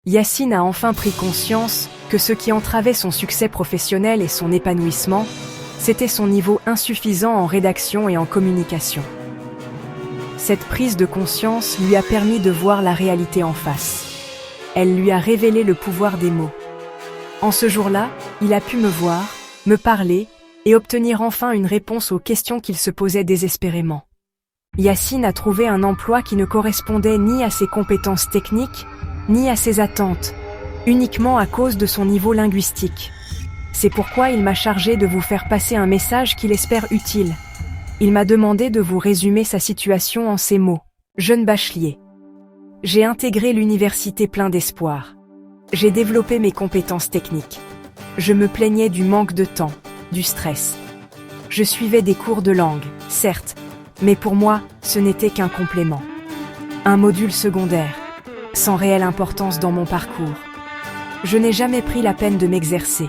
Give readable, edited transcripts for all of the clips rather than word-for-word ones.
Yacine a enfin pris conscience que ce qui entravait son succès professionnel et son épanouissement, c'était son niveau insuffisant en rédaction et en communication. Cette prise de conscience lui a permis de voir la réalité en face. Elle lui a révélé le pouvoir des mots. En ce jour-là, il a pu me voir, me parler et obtenir enfin une réponse aux questions qu'il se posait désespérément. Yacine a trouvé un emploi qui ne correspondait ni à ses compétences techniques, ni à ses attentes, uniquement à cause de son niveau linguistique. C'est pourquoi il m'a chargé de vous faire passer un message qu'il espère utile. Il m'a demandé de vous résumer sa situation en ces mots. Jeune bachelier. J'ai intégré l'université plein d'espoir. J'ai développé mes compétences techniques. Je me plaignais du manque de temps, du stress. Je suivais des cours de langue, certes, mais pour moi, ce n'était qu'un complément. Un module secondaire, sans réelle importance dans mon parcours. Je n'ai jamais pris la peine de m'exercer,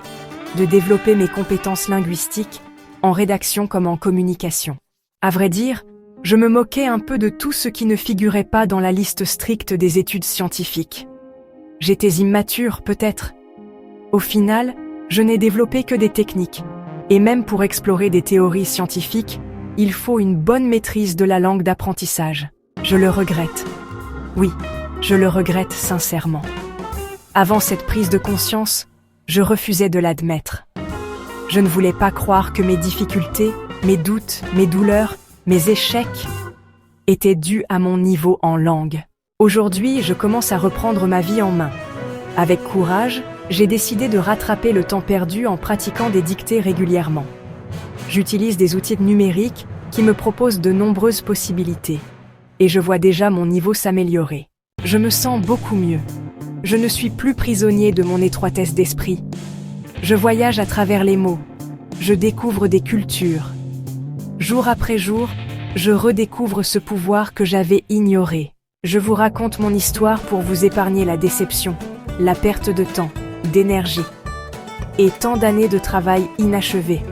de développer mes compétences linguistiques, en rédaction comme en communication. À vrai dire, je me moquais un peu de tout ce qui ne figurait pas dans la liste stricte des études scientifiques. J'étais immature, peut-être. Au final, je n'ai développé que des techniques. Et même pour explorer des théories scientifiques, il faut une bonne maîtrise de la langue d'apprentissage. Je le regrette. Oui, je le regrette sincèrement. Avant cette prise de conscience, je refusais de l'admettre. Je ne voulais pas croire que mes difficultés, mes doutes, mes douleurs, mes échecs étaient dus à mon niveau en langue. Aujourd'hui, je commence à reprendre ma vie en main. Avec courage, j'ai décidé de rattraper le temps perdu en pratiquant des dictées régulièrement. J'utilise des outils numériques qui me proposent de nombreuses possibilités. Et je vois déjà mon niveau s'améliorer. Je me sens beaucoup mieux. Je ne suis plus prisonnier de mon étroitesse d'esprit. Je voyage à travers les mots. Je découvre des cultures. Jour après jour, je redécouvre ce pouvoir que j'avais ignoré. Je vous raconte mon histoire pour vous épargner la déception, la perte de temps, d'énergie et tant d'années de travail inachevé.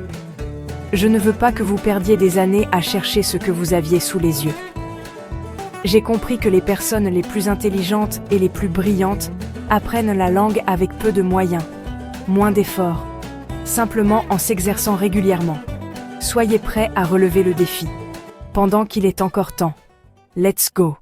Je ne veux pas que vous perdiez des années à chercher ce que vous aviez sous les yeux. J'ai compris que les personnes les plus intelligentes et les plus brillantes apprennent la langue avec peu de moyens, moins d'efforts, simplement en s'exerçant régulièrement. Soyez prêts à relever le défi. Pendant qu'il est encore temps. Let's go!